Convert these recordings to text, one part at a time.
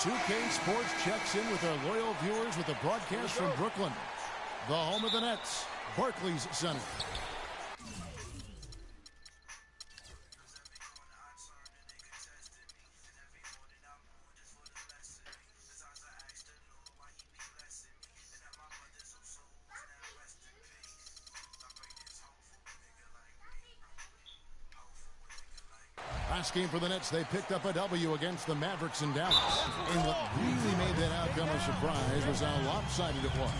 NBA2K Sports checks in with our loyal viewers with a broadcast from Brooklyn, the home of the Nets, Barclays Center. Last game for the Nets, they picked up a W against the Mavericks in Dallas. And what really made that outcome a surprise was how lopsided it was.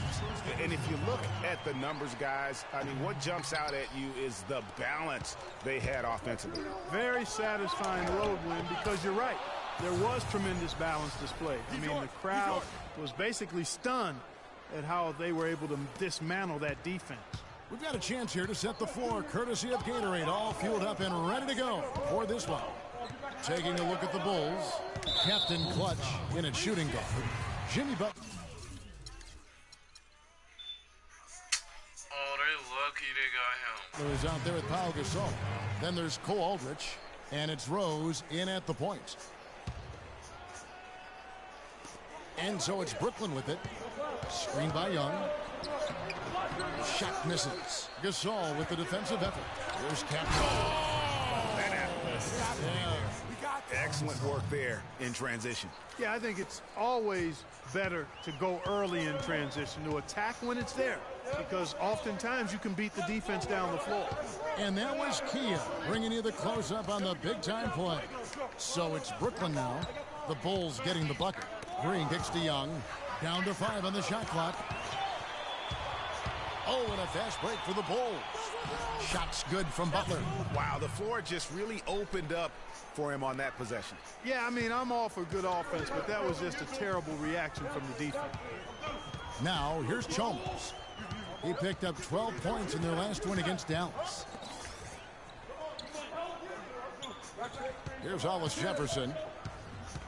And if you look at the numbers, guys, I mean, what jumps out at you is the balance they had offensively. Very satisfying road win because you're right. There was tremendous balance displayed. I mean, the crowd was basically stunned at how they were able to dismantle that defense. We've got a chance here to set the floor, courtesy of Gatorade, all fueled up and ready to go for this one. Taking a look at the Bulls, Captain Clutch in at shooting guard, Jimmy Butler. Oh, they lucky they got him. There's out there with Pau Gasol. Then there's Cole Aldrich, and it's Rose in at the point. And so it's Brooklyn with it. Screen by Young. Shot misses. Gasol with the defensive effort. Here's Captain. Excellent work there in transition. Yeah, I think it's always better to go early in transition, to attack when it's there, because oftentimes you can beat the defense down the floor. And that was Kia bringing you the close-up on the big-time play. So it's Brooklyn now. The Bulls getting the bucket. Green kicks to Young. Down to 5 on the shot clock. Oh, and a fast break for the Bulls. Shots good from Butler. Wow, the floor just really opened up for him on that possession. Yeah, I mean, I'm all for good offense, but that was just a terrible reaction from the defense. Now, here's Chalmers. He picked up 12 points in their last win against Dallas. Here's Hollis Jefferson.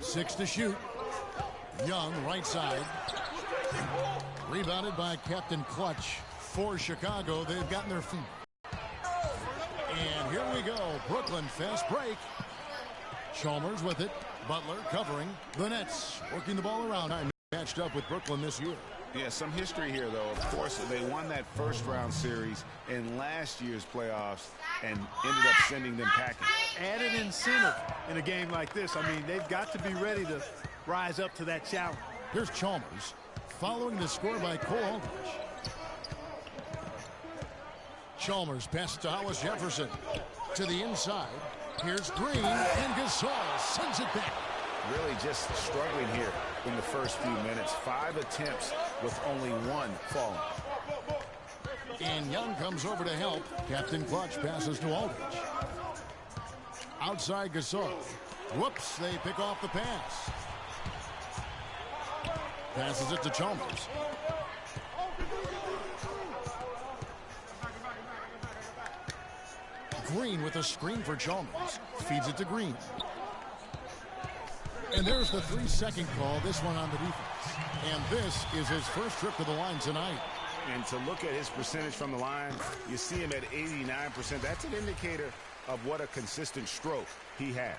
6 to shoot. Young, right side. Rebounded by Captain Clutch. For Chicago, they've gotten their feet. And here we go. Brooklyn, fast break. Chalmers with it. Butler covering. The Nets working the ball around. I matched up with Brooklyn this year. Yeah, some history here, though. Of course, they won that first-round series in last year's playoffs and ended up sending them packing. Added incentive in a game like this. I mean, they've got to be ready to rise up to that challenge. Here's Chalmers following the score by Cole Aldrich. Chalmers passes to Hollis Jefferson. To the inside. Here's Green, and Gasol sends it back. Really just struggling here in the first few minutes. 5 attempts with only 1 falling. And Young comes over to help. Captain Clutch passes to Aldrich. Outside Gasol. Whoops, they pick off the pass. Passes it to Chalmers. Green with a screen for Chalmers. Feeds it to Green. And there's the 3-second call, this one on the defense. And this is his first trip to the line tonight. And to look at his percentage from the line, you see him at 89%. That's an indicator of what a consistent stroke he has.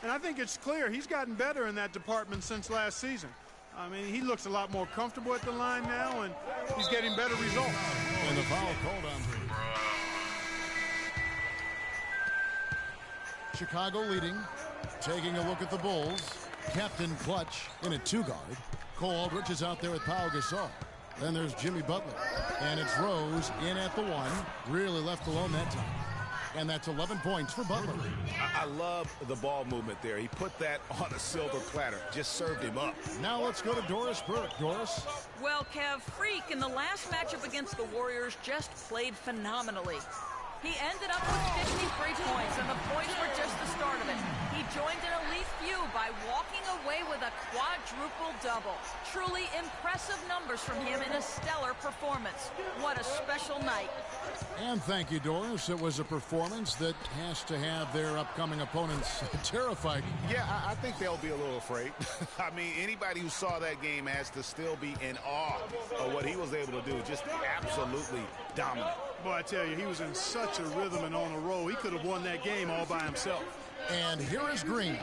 And I think it's clear he's gotten better in that department since last season. I mean, he looks a lot more comfortable at the line now, and he's getting better results. And the foul called on him. Chicago leading. Taking a look at the Bulls. Captain Clutch in a 2-guard. Cole Aldrich is out there with Pau Gasol. Then there's Jimmy Butler. And it's Rose in at the 1. Really left alone that time. And that's 11 points for Butler. I love the ball movement there. He put that on a silver platter. Just served him up. Now let's go to Doris Burke. Doris? Well, Kev, Freak in the last matchup against the Warriors just played phenomenally. He ended up with 53 points, and the points were just the start of it. He joined an elite few by walking away with a quadruple-double. Truly impressive numbers from him in a stellar performance. What a special night. And thank you, Doris. It was a performance that has to have their upcoming opponents terrified. Yeah, I think they'll be a little afraid. I mean, anybody who saw that game has to still be in awe of what he was able to do. Just absolutely dominant. Boy, I tell you, he was in such a rhythm and on a roll. He could have won that game all by himself. And here is Green.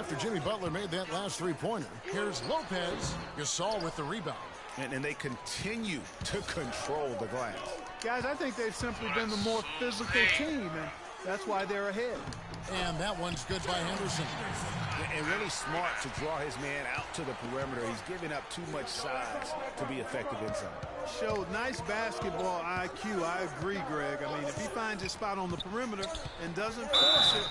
after Jimmy Butler made that last three-pointer. Here's Lopez. Gasol with the rebound. And they continue to control the glass. Guys, I think they've simply been the more physical team, and that's why they're ahead. And that one's good by Henderson. And really smart to draw his man out to the perimeter. He's giving up too much size to be effective inside. Showed nice basketball IQ. I agree, Greg. I mean, if he finds his spot on the perimeter and doesn't force it,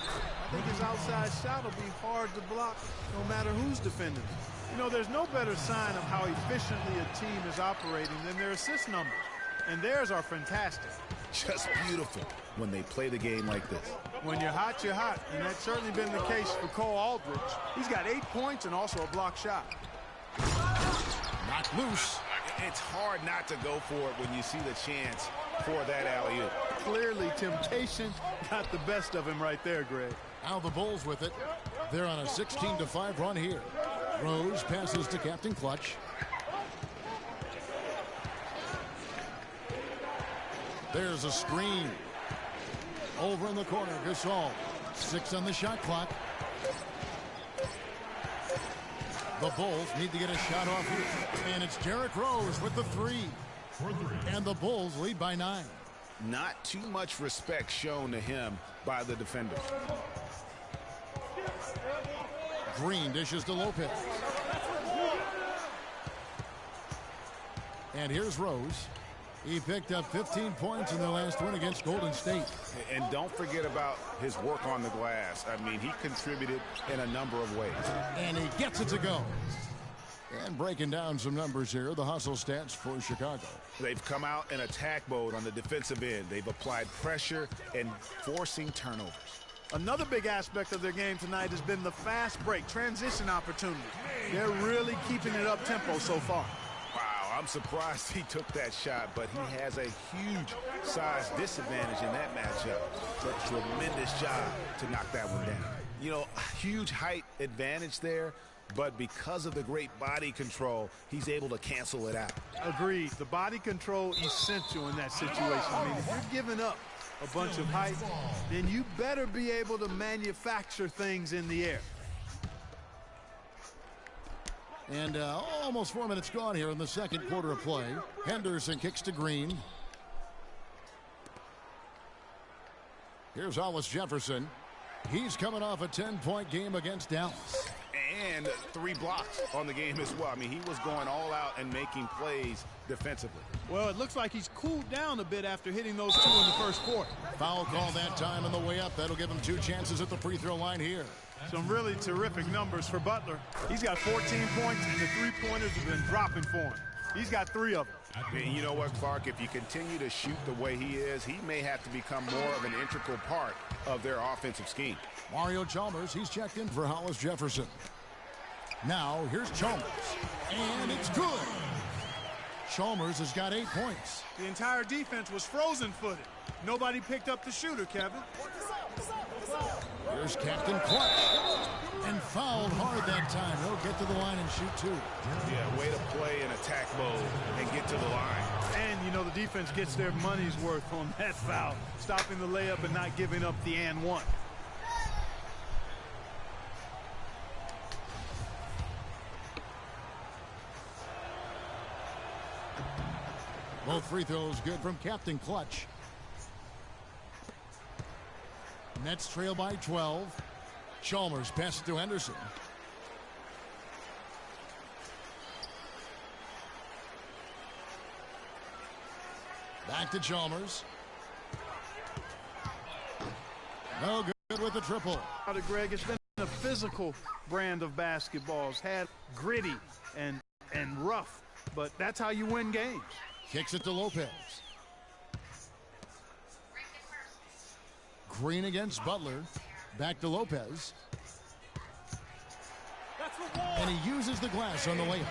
I think his outside shot will be hard to block no matter who's defending. You know, there's no better sign of how efficiently a team is operating than their assist numbers. And theirs are fantastic. Just beautiful when they play the game like this. When you're hot, you're hot. And that's certainly been the case for Cole Aldrich. He's got 8 points and also a block shot. Knocked loose. It's hard not to go for it when you see the chance for that alley-oop. Clearly, temptation got the best of him right there, Greg. Now the Bulls with it. They're on a 16-5 run here. Rose passes to Captain Clutch. There's a screen. Over in the corner, Gasol. 6 on the shot clock. The Bulls need to get a shot off here. And it's Derrick Rose with the three. And the Bulls lead by 9. Not too much respect shown to him by the defenders. Green dishes to Lopez. And here's Rose. He picked up 15 points in their last win against Golden State. And don't forget about his work on the glass. I mean, he contributed in a number of ways. And he gets it to go. And breaking down some numbers here, the hustle stats for Chicago. They've come out in attack mode on the defensive end. They've applied pressure and forcing turnovers. Another big aspect of their game tonight has been the fast break, transition opportunity. They're really keeping it up tempo so far. Wow, I'm surprised he took that shot, but he has a huge size disadvantage in that matchup. But tremendous job to knock that one down. You know, huge height advantage there, but because of the great body control, he's able to cancel it out. Agreed. The body control essential in that situation. I mean, if you're giving up a bunch of height, then you better be able to manufacture things in the air. And almost 4 minutes gone here in the second quarter of play. Henderson kicks to Green. Here's Hollis Jefferson. He's coming off a 10-point game against Dallas. And 3 blocks on the game as well. I mean, he was going all out and making plays defensively. Well, it looks like he's cooled down a bit after hitting those 2 in the first quarter. Foul call that time on the way up. That'll give him 2 chances at the free throw line here. Some really terrific numbers for Butler. He's got 14 points, and the three-pointers have been dropping for him. He's got 3 of them. And you know what, Clark? If you continue to shoot the way he is, he may have to become more of an integral part of their offensive scheme. Mario Chalmers, he's checked in for Hollis Jefferson. Now, here's Chalmers. And it's good. Chalmers has got 8 points. The entire defense was frozen-footed. Nobody picked up the shooter, Kevin. Here's Captain Clutch. And fouled hard that time. He'll get to the line and shoot 2. Yeah, way to play in attack mode and get to the line. And, you know, the defense gets their money's worth on that foul, stopping the layup and not giving up the and one. Both free throws good from Captain Clutch. Nets trail by 12. Chalmers passes to Henderson. Back to Chalmers. No good with the triple. Greg, it's been a physical brand of basketball. It's had gritty and rough, but that's how you win games. Kicks it to Lopez. Green against Butler. Back to Lopez. And he uses the glass on the layup.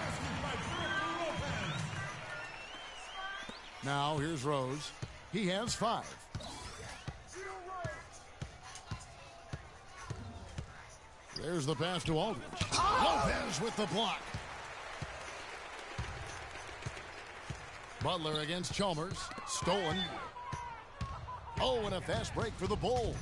Now here's Rose. He has 5. There's the pass to Aldridge. Lopez with the block. Butler against Chalmers. Stolen. Oh, and a fast break for the Bulls.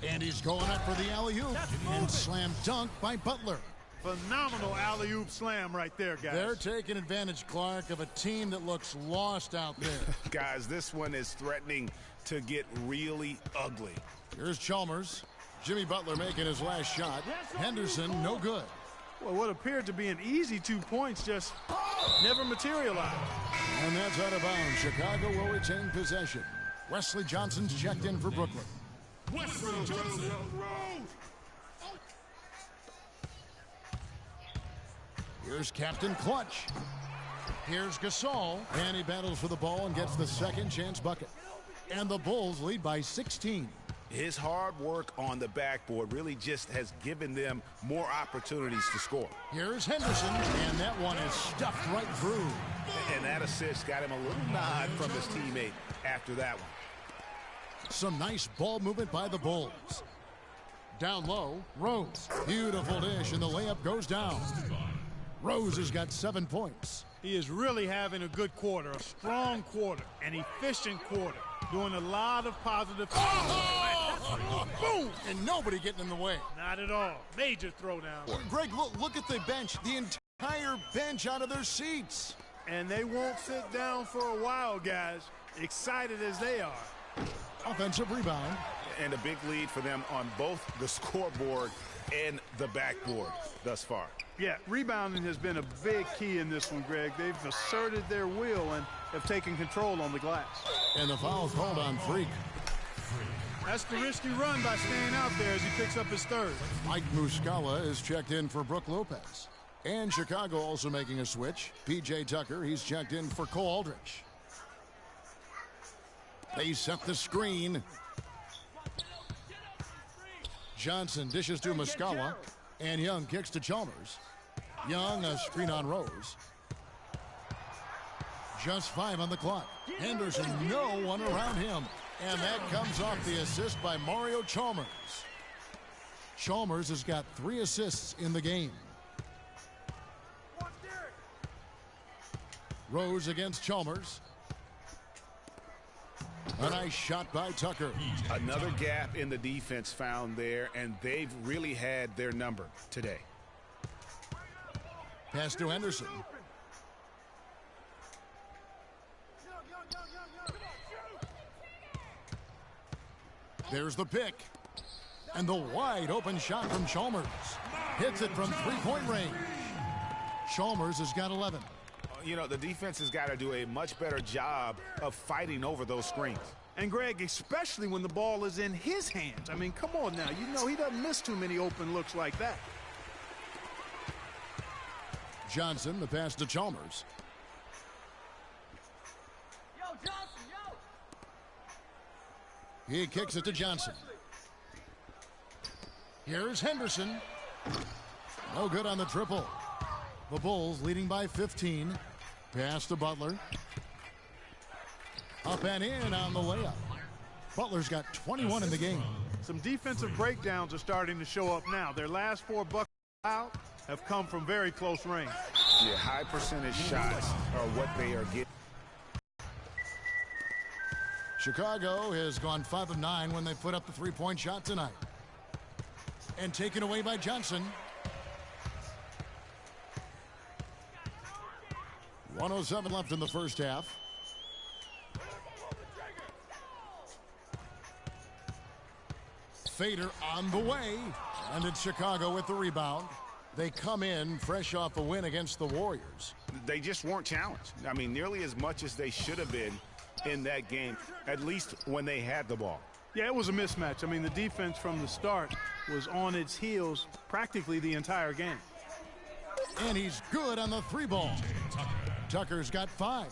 And he's going up for the alley-oop. And slam dunk by Butler. Phenomenal alley-oop slam right there, guys. They're taking advantage, Clark, of a team that looks lost out there. Guys, this one is threatening to get really ugly. Here's Chalmers. Jimmy Butler making his last shot. Henderson, no good. Well, what appeared to be an easy 2 points just never materialized. And that's out of bounds. Chicago will retain possession. Wesley Johnson's checked in for Brooklyn. Wesley Johnson. Here's Captain Clutch. Here's Gasol. And he battles for the ball and gets the second chance bucket. And the Bulls lead by 16. His hard work on the backboard really just has given them more opportunities to score. Here's Henderson, and that one is stuffed right through. And that assist got him a little nod from his teammate after that one. Some nice ball movement by the Bulls. Down low, Rose. Beautiful dish, and the layup goes down. Rose has got 7 points. He is really having a good quarter, a strong quarter, an efficient quarter, doing a lot of positive things. Boom! And nobody getting in the way. Not at all. Major throwdown. Greg, look at the bench. The entire bench out of their seats. And they won't sit down for a while, guys, excited as they are. Offensive rebound. And a big lead for them on both the scoreboard and the backboard thus far. Yeah, rebounding has been a big key in this one, Greg. They've asserted their will and have taken control on the glass. And the foul called on Freak. That's the risky run by staying out there as he picks up his third. Mike Muscala is checked in for Brook Lopez. And Chicago also making a switch. P.J. Tucker, he's checked in for Cole Aldrich. They set the screen. Johnson dishes to Muscala. And Young kicks to Chalmers. Young, a screen on Rose. Just 5 on the clock. Henderson, no one around him. And that comes off the assist by Mario Chalmers. Chalmers has got 3 assists in the game. Rose against Chalmers. A nice shot by Tucker. Another gap in the defense found there, and they've really had their number today. Pass to Henderson. There's the pick. And the wide open shot from Chalmers. Hits it from 3-point range. Chalmers has got 11. You know, the defense has got to do a much better job of fighting over those screens. And, Greg, especially when the ball is in his hands. I mean, come on now. You know he doesn't miss too many open looks like that. Johnson, the pass to Chalmers. Yo, Johnson, yo! He kicks it to Johnson. Here's Henderson. No good on the triple. The Bulls leading by 15. Pass to Butler. Up and in on the layup. Butler's got 21 in the game. Some defensive breakdowns are starting to show up now. Their last 4 buckets out have come from very close range. Yeah, high percentage shots are what they are getting. Chicago has gone 5 of 9 when they put up the 3-point shot tonight. And taken away by Johnson. 1:07 left in the first half. Fader on the way. And it's Chicago with the rebound. They come in fresh off a win against the Warriors. They just weren't challenged. I mean, nearly as much as they should have been in that game, at least when they had the ball. Yeah, it was a mismatch. I mean, the defense from the start was on its heels practically the entire game. And he's good on the 3-ball. Tucker's got 5.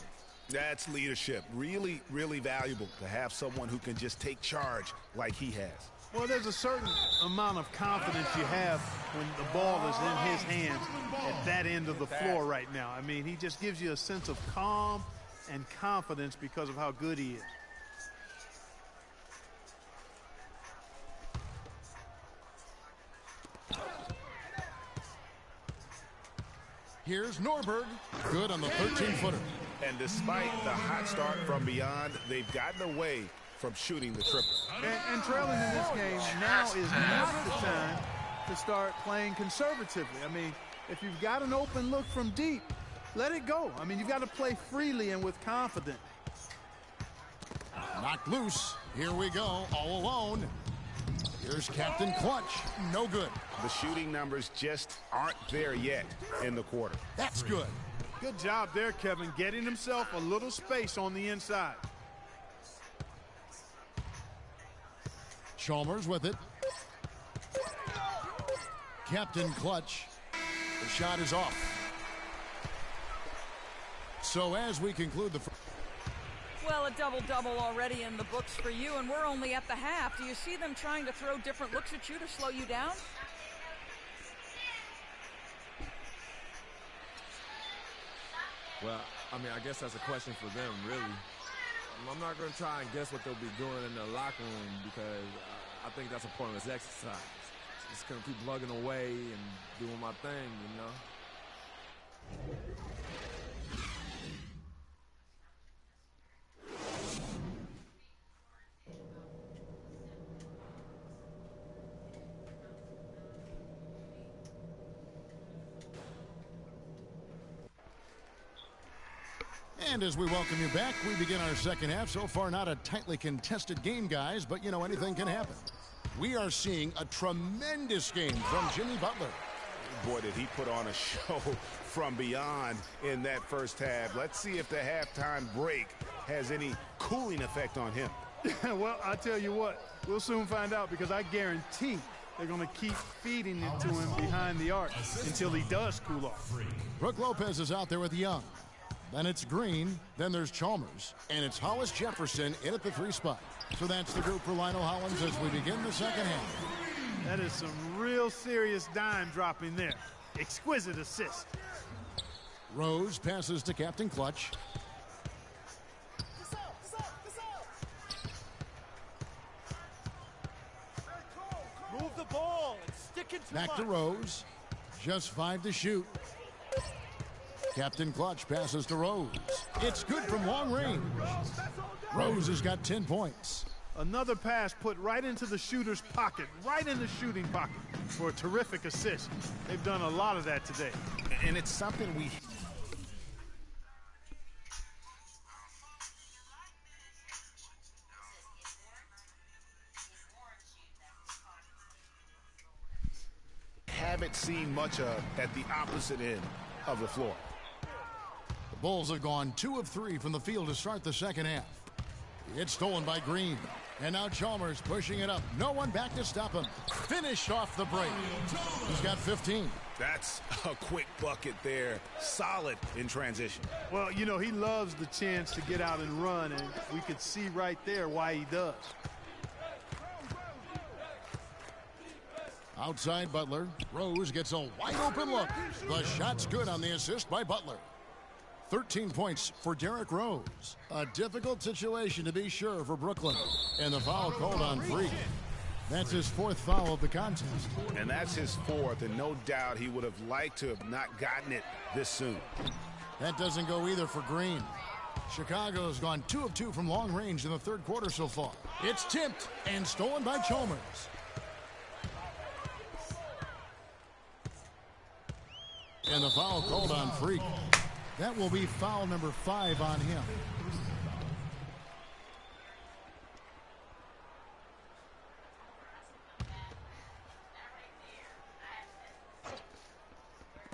That's leadership. Really, really valuable to have someone who can just take charge like he has. Well, there's a certain amount of confidence you have when the ball is in his hands at that end of the floor right now. I mean, he just gives you a sense of calm and confidence because of how good he is. Here's Norberg. Good on the 13-footer. And despite the hot start from beyond, they've gotten away from shooting the triple. And trailing in this game, now is not the time to start playing conservatively. I mean, if you've got an open look from deep, let it go. I mean, you've got to play freely and with confidence. Knocked loose. Here we go, all alone. Here's Captain Clutch. No good. The shooting numbers just aren't there yet in the quarter. That's good. Good job there, Kevin, getting himself a little space on the inside. Chalmers with it. Captain Clutch. The shot is off. So as we conclude the... Well, a double-double already in the books for you, and we're only at the half. Do you see them trying to throw different looks at you to slow you down? Well, I mean, I guess that's a question for them, really. I'm not going to try and guess what they'll be doing in the locker room because I think that's a pointless exercise. Just going to keep plugging away and doing my thing, you know? And as we welcome you back, we begin our second half. So far, not a tightly contested game, guys, but, you know, anything can happen. We are seeing a tremendous game from Jimmy Butler. Boy, did he put on a show from beyond in that first half. Let's see if the halftime break has any cooling effect on him. Well, I tell you what, we'll soon find out because I guarantee they're going to keep feeding it to him behind the arc until he does cool off. Brook Lopez is out there with Young. Then it's Green, then there's Chalmers, and it's Hollis Jefferson in at the 3 spot. So that's the group for Lionel Hollins as we begin the second half. That is some real serious dime dropping there. Exquisite assist. Rose passes to Captain Clutch. Move the ball and stick it to Back to Rose. Just 5 to shoot. Captain Clutch passes to Rose. It's good from long range. Rose has got 10 points. Another pass put right into the shooter's pocket, right in the shooting pocket for a terrific assist. They've done a lot of that today. And it's something we... haven't seen much of at the opposite end of the floor. The Bulls have gone 2 of 3 from the field to start the second half. It's stolen by Green. And now Chalmers pushing it up. No one back to stop him. Finished off the break. He's got 15. That's a quick bucket there. Solid in transition. Well, you know, he loves the chance to get out and run, and we could see right there why he does. Outside Butler. Rose gets a wide open look. The shot's good on the assist by Butler. 13 points for Derrick Rose. A difficult situation to be sure for Brooklyn. And the foul called on Freak. That's his 4th foul of the contest. And that's his 4th, and no doubt he would have liked to have not gotten it this soon. That doesn't go either for Green. Chicago's gone 2 of 2 from long range in the 3rd quarter so far. It's tipped and stolen by Chalmers. And the foul called on Freak. That will be foul number 5 on him.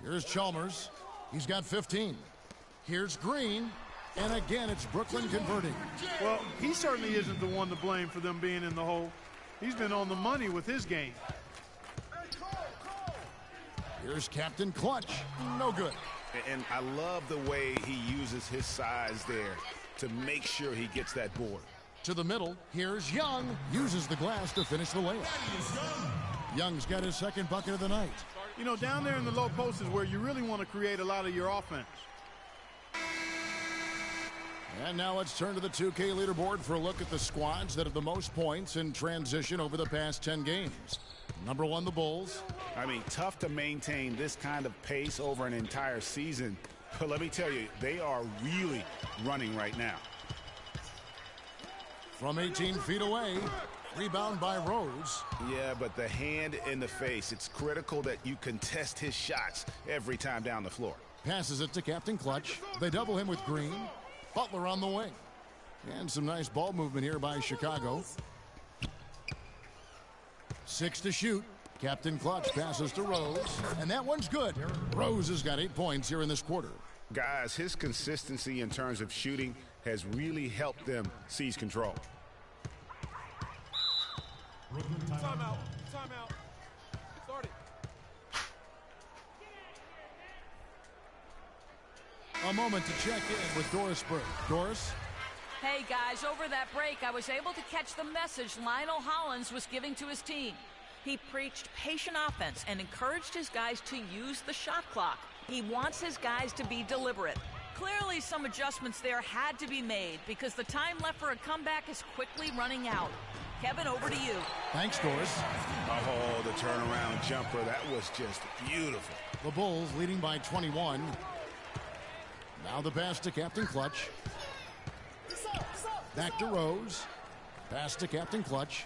Here's Chalmers. He's got 15. Here's Green. And again, it's Brooklyn converting. Well, he certainly isn't the one to blame for them being in the hole. He's been on the money with his game. Here's Captain Clutch. No good. And I love the way he uses his size there to make sure he gets that board. To the middle, here's Young. Uses the glass to finish the layup. Young's got his 2nd bucket of the night. You know, down there in the low post is where you really want to create a lot of your offense. And now let's turn to the 2K leaderboard for a look at the squads that have the most points in transition over the past 10 games. Number 1, the Bulls. I mean, tough to maintain this kind of pace over an entire season. But let me tell you, they are really running right now. From 18 feet away. Rebound by Rose. Yeah, but the hand in the face. It's critical that you contest his shots every time down the floor. Passes it to Captain Clutch. They double him with Green. Butler on the wing. And some nice ball movement here by Chicago. 6 to shoot. Captain Clutch passes to Rose. And that one's good. Rose has got 8 points here in this quarter. Guys, his consistency in terms of shooting has really helped them seize control. Timeout. Timeout. Start it. A moment to check in with Doris Burke. Doris? Hey, guys, over that break, I was able to catch the message Lionel Hollins was giving to his team. He preached patient offense and encouraged his guys to use the shot clock. He wants his guys to be deliberate. Clearly, some adjustments there had to be made because the time left for a comeback is quickly running out. Kevin, over to you. Thanks, Doris. Oh, the turnaround jumper. That was just beautiful. The Bulls leading by 21. Now the pass to Captain Clutch. Back to Rose. Pass to Captain Clutch.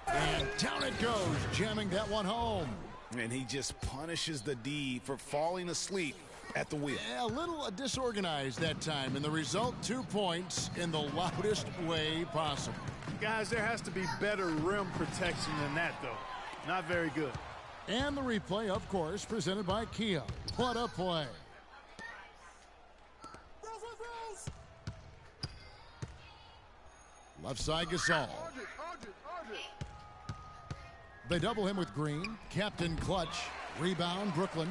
And down it goes, jamming that one home. And he just punishes the D for falling asleep at the wheel. Yeah, a little disorganized that time, and the result, 2 points in the loudest way possible. Guys, there has to be better rim protection than that, though. Not very good. And the replay, of course, presented by Kia. What a play. Left side, Gasol. They double him with Green. Captain Clutch. Rebound, Brooklyn.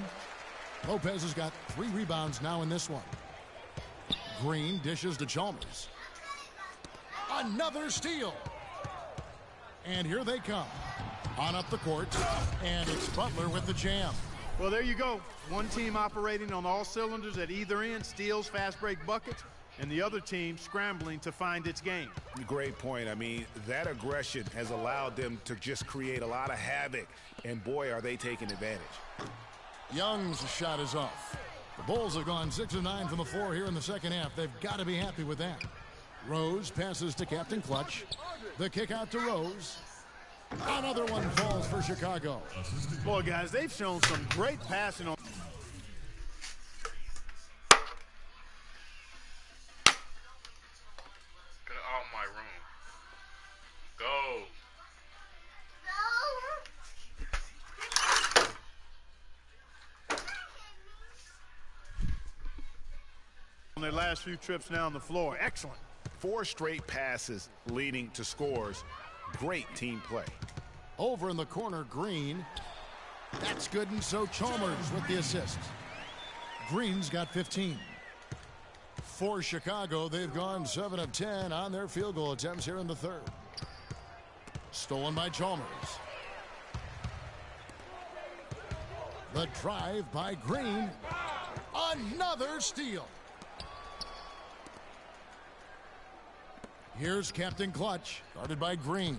Lopez has got 3 rebounds now in this one. Green dishes to Chalmers. Another steal. And here they come. On up the court. And it's Butler with the jam. Well, there you go. One team operating on all cylinders at either end, steals, fast break buckets, and the other team scrambling to find its game. Great point. I mean, that aggression has allowed them to just create a lot of havoc. And boy, are they taking advantage. Young's shot is off. The Bulls have gone 6 of 9 from the floor here in the second half. They've got to be happy with that. Rose passes to Captain Clutch. The kick out to Rose. Another one falls for Chicago. Boy, guys, they've shown some great passing on. Get out of my room. Go. On their last few trips now on the floor. Excellent. 4 straight passes leading to scores. Great team play. Over in the corner, Green. That's good, and so Chalmers with the assist. Green's got 15. For Chicago, they've gone 7 of 10 on their field goal attempts here in the third. Stolen by Chalmers. The drive by Green. Another steal. Here's Captain Clutch, guarded by Green.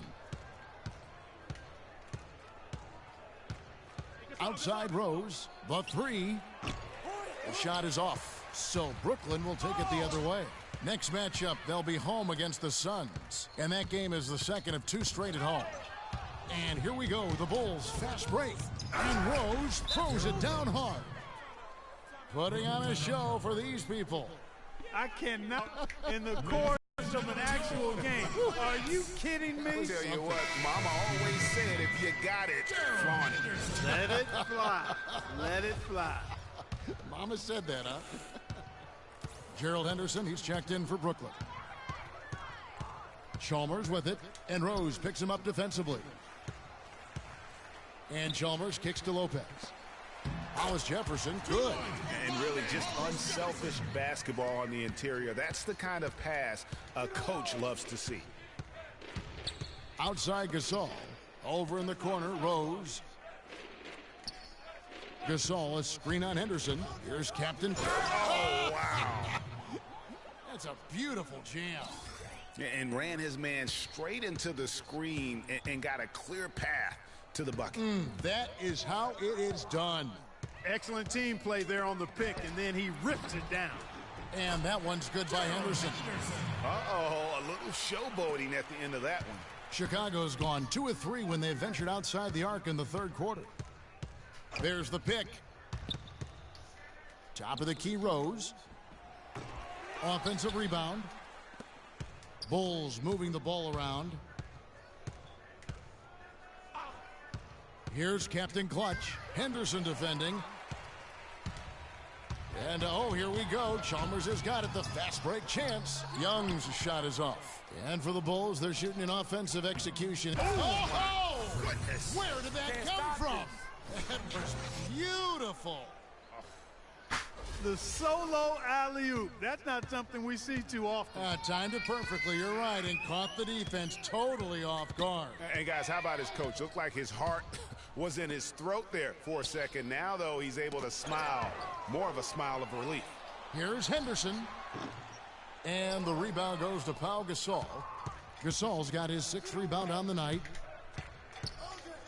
Outside Rose, the 3. The shot is off, so Brooklyn will take it the other way. Next matchup, they'll be home against the Suns, and that game is the second of 2 straight at home. And here we go, the Bulls fast break, and Rose throws it down hard. Putting on a show for these people. I cannot in the course of an actual game. Are you kidding me? I'll tell you what, Mama always said, if you got it, flaunt it. Let it fly. Let it fly. Mama said that, huh? Gerald Henderson, he's checked in for Brooklyn. Chalmers with it, and Rose picks him up defensively. And Chalmers kicks to Lopez. Hollis Jefferson, good. And really just unselfish basketball on the interior. That's the kind of pass a coach loves to see. Outside Gasol. Over in the corner, Rose. Gasol, a screen on Henderson. Here's Captain. Oh, wow. That's a beautiful jam. And ran his man straight into the screen and got a clear path to the bucket. That is how it is done. Excellent team play there on the pick, and then he rips it down. And that one's good by Henderson. Uh-oh, a little showboating at the end of that one. Chicago's gone 2 of 3 when they ventured outside the arc in the third quarter. There's the pick. Top of the key, Rose. Offensive rebound. Bulls moving the ball around. Here's Captain Clutch. Henderson defending. And oh, here we go. Chalmers has got it. The fast break chance. Young's shot is off. And for the Bulls, they're shooting an offensive execution. Oh! Goodness. Where did that come from? That was beautiful. The solo alley-oop. That's not something we see too often. Timed it perfectly. You're right. And caught the defense totally off guard. Hey, guys, how about his coach? Looked like his heart was in his throat there for a second. Now, though, he's able to smile. More of a smile of relief. Here's Henderson. And the rebound goes to Pau Gasol. Gasol's got his 6th rebound on the night.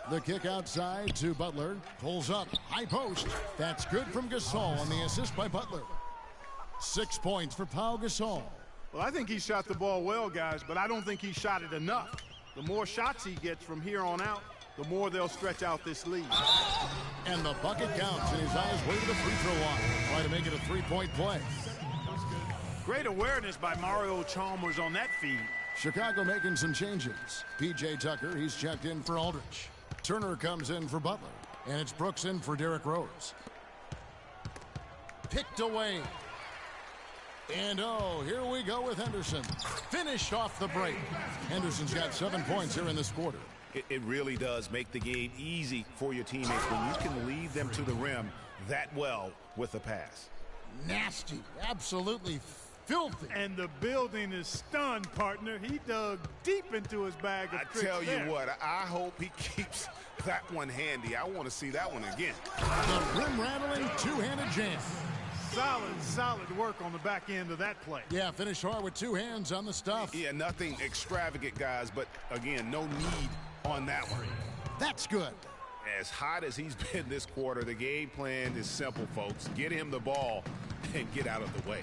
The kick outside to Butler. Pulls up. High post. That's good from Gasol on the assist by Butler. 6 points for Pau Gasol. Well, I think he shot the ball well, guys, but I don't think he shot it enough. The more shots he gets from here on out, the more they'll stretch out this lead. And the bucket counts, and his eyes way to the free throw line. Try to make it a 3-point play. Great awareness by Mario Chalmers on that feed. Chicago making some changes. P.J. Tucker, he's checked in for Aldridge. Turner comes in for Butler. And it's Brooks in for Derrick Rose. Picked away. And oh, here we go with Henderson. Finished off the break. Henderson's got 7 points here in this quarter. It really does make the game easy for your teammates when you can lead them to the rim that well with a pass. Nasty. Absolutely filthy. And the building is stunned, partner. He dug deep into his bag of tricks. I tell you there. what, I hope he keeps that one handy. I want to see that one again. The rim-rattling two-handed jam. Solid work on the back end of that play. Yeah, finish hard with 2 hands on the stuff. Yeah, nothing extravagant, guys, but again, no need on that one. That's good. As hot as he's been this quarter, the game plan is simple, folks. Get him the ball and get out of the way.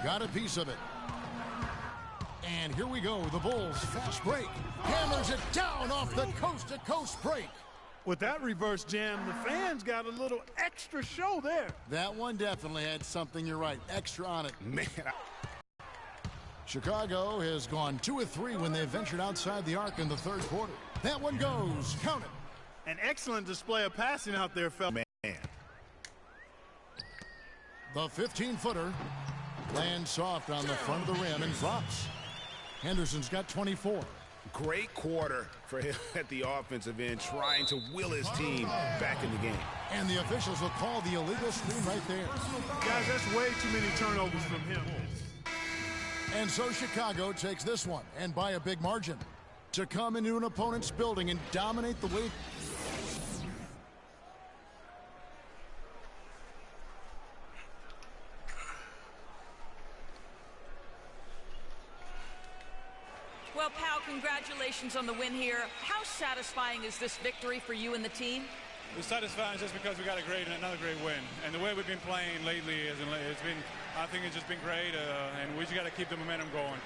Got a piece of it. And here we go. The Bulls fast break. Hammers it down off the coast-to-coast break. With that reverse jam, the fans got a little extra show there. That one definitely had something, you're right, extra on it. Man, Chicago has gone 2 of 3 when they ventured outside the arc in the third quarter. That one goes. Count it. An excellent display of passing out there, fella. man. The 15-footer lands soft on the front of the rim and drops. Henderson's got 24. Great quarter for him at the offensive end, trying to will his team back in the game. And the officials will call the illegal screen right there. Guys, that's way too many turnovers from him. And so Chicago takes this one, and by a big margin. To come into an opponent's building and dominate the way. Well, Pau, congratulations on the win here. How satisfying is this victory for you and the team? It's satisfying just because we got another great win. And the way we've been playing lately, I think it's just been great, and we just got to keep the momentum going.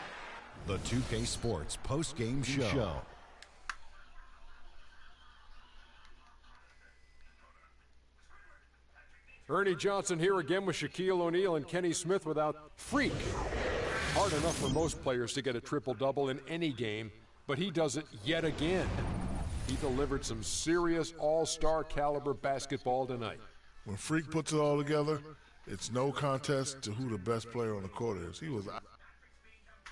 The 2K Sports post-game show. Ernie Johnson here again with Shaquille O'Neal and Kenny Smith without Freak. Hard enough for most players to get a triple-double in any game, but he does it yet again. He delivered some serious all-star caliber basketball tonight. When Freak puts it all together, it's no contest to who the best player on the court is. He was.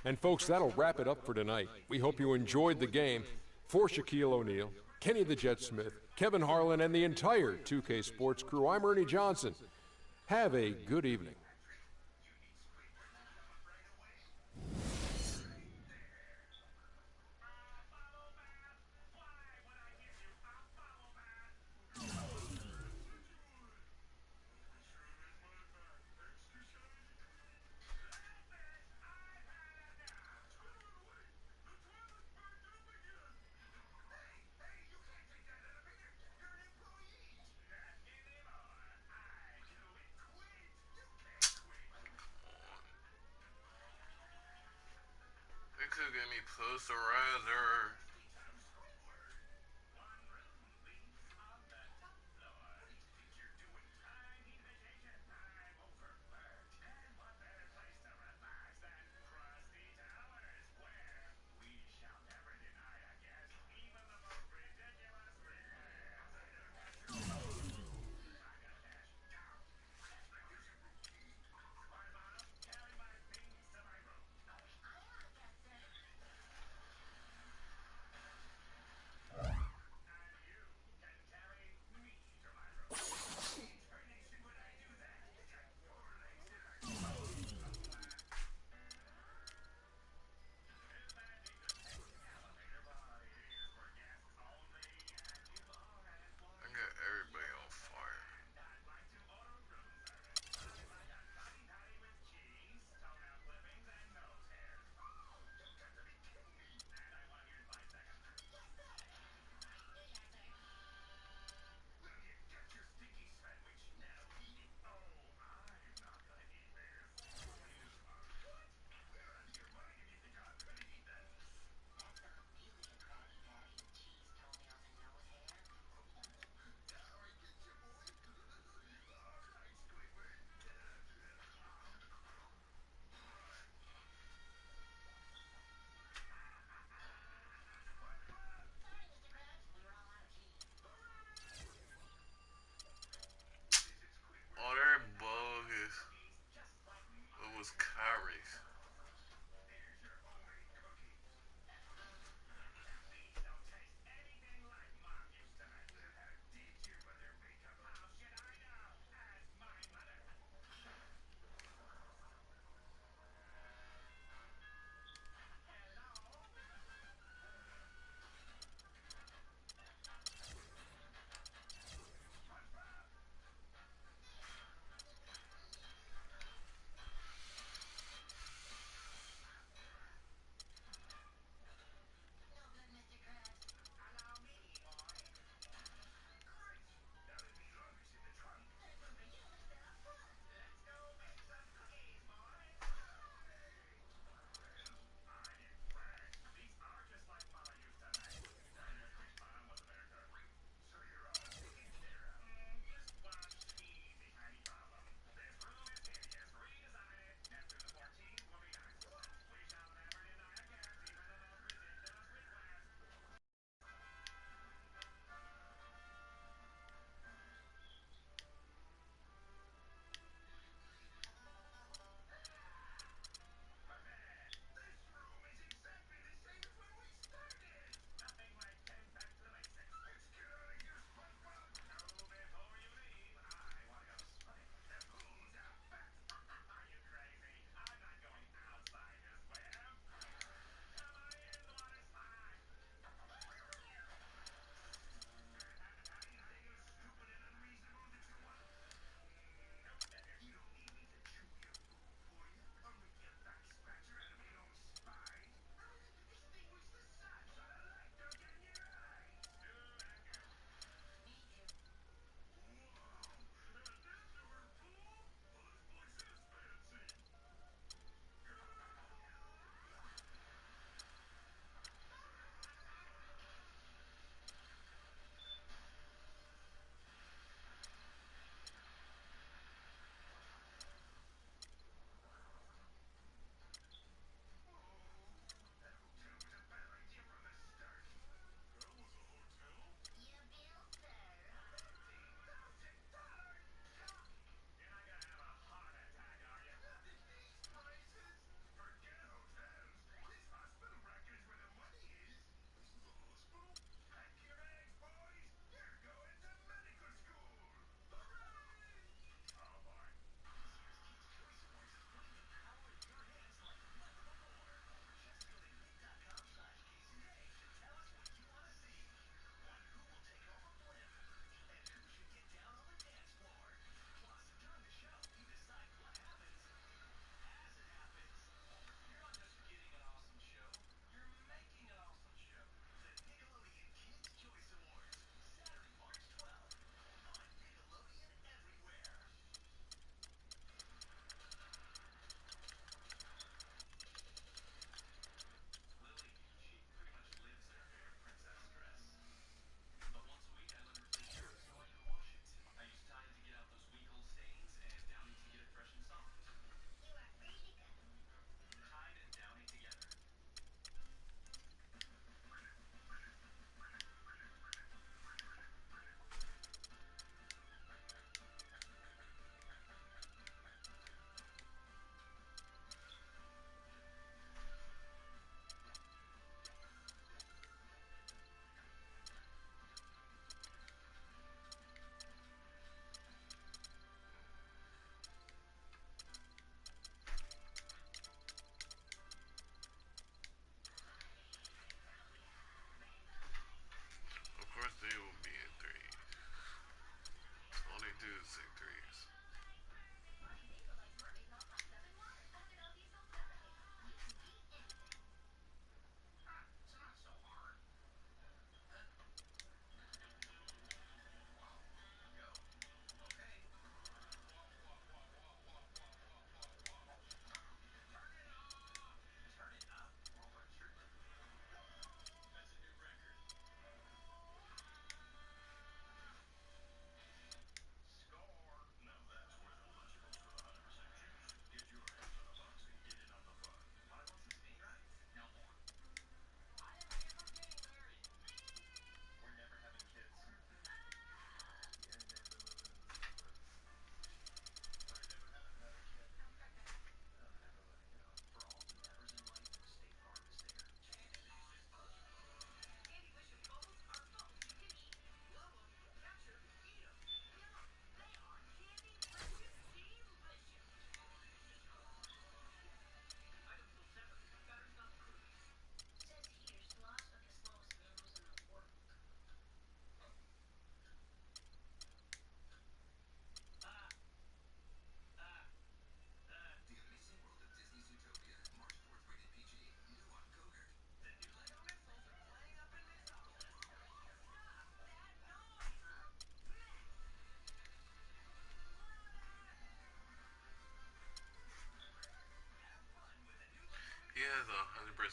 And folks, that'll wrap it up for tonight. We hope you enjoyed the game. For Shaquille O'Neal, Kenny the Jet Smith, Kevin Harlan, and the entire 2K Sports crew, I'm Ernie Johnson. Have a good evening. could get me posterizer.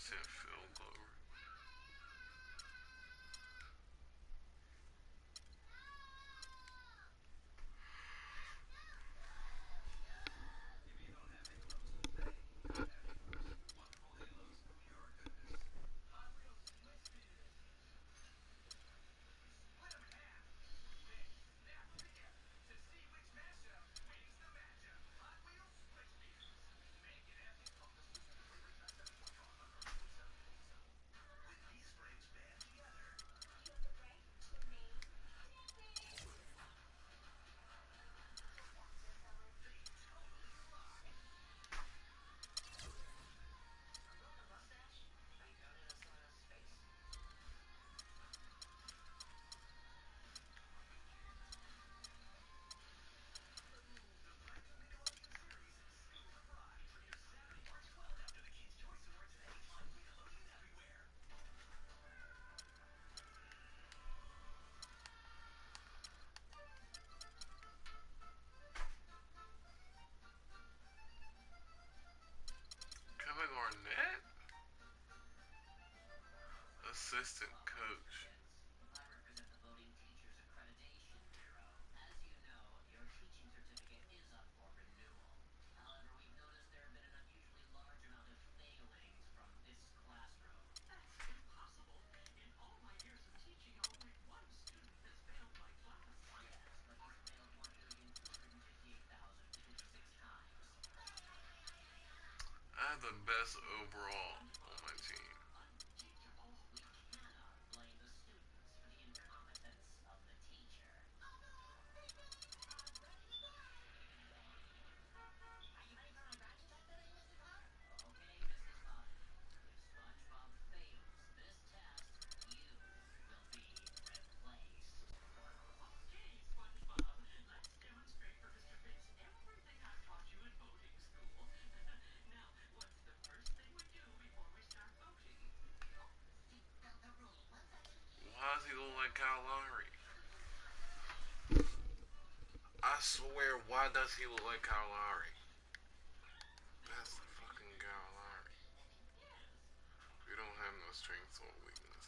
field goal. Kevin Garnett, assistant coach. I have the best overall on my team. Why does he look like Kyle Lowry? I swear, why does he look like Kyle Lowry? That's the fucking Kyle Lowry. We don't have no strengths or weaknesses.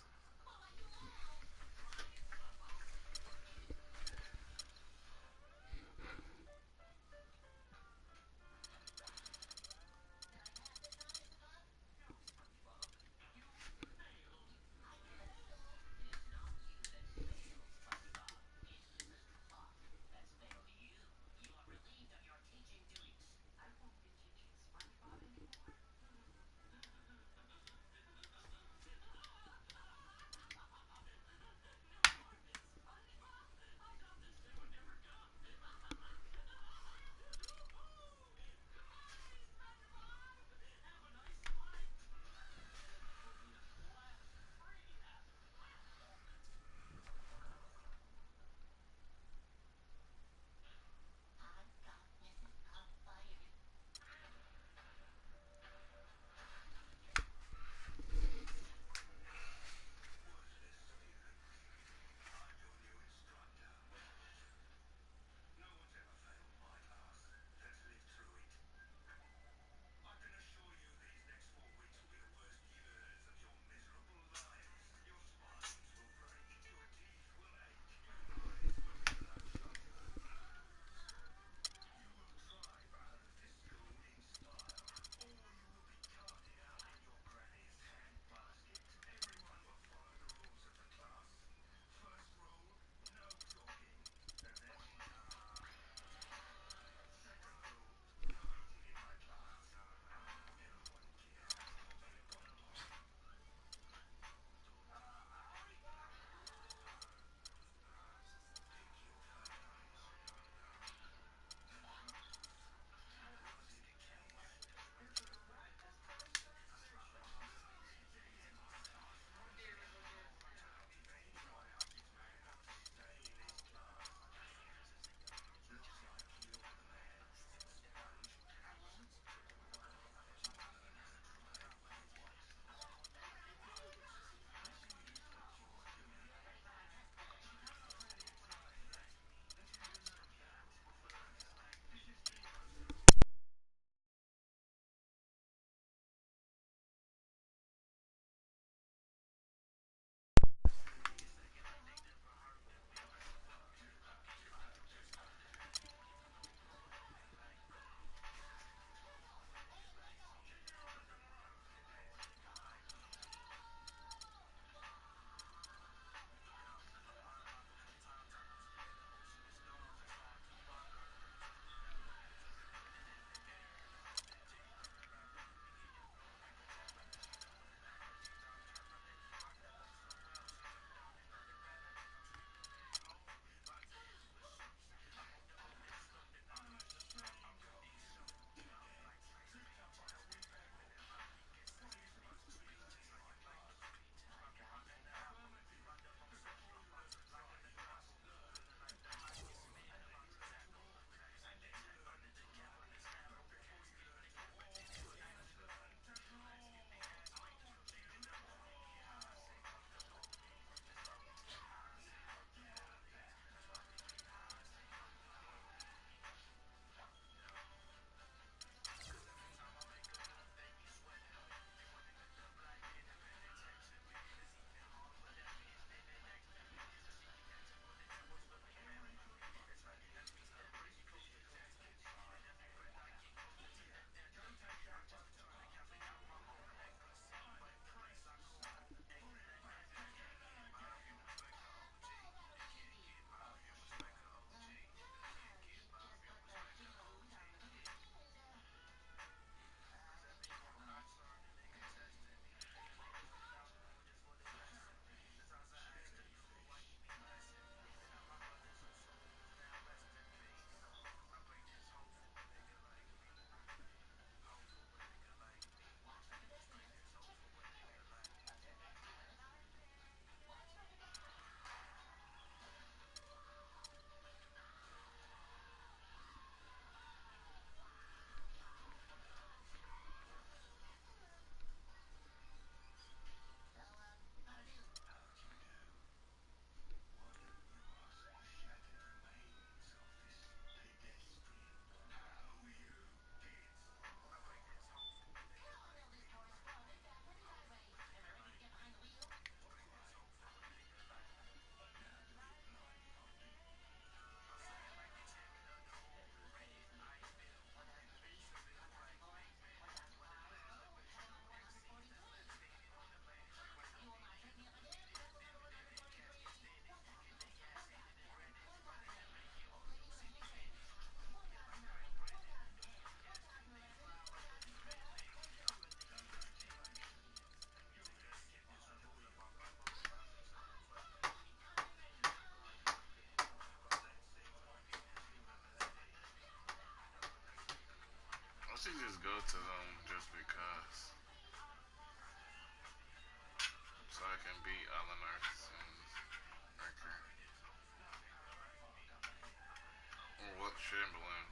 hydrogen balloon.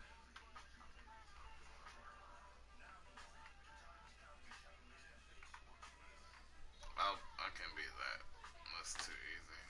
I can beat that. That's too easy.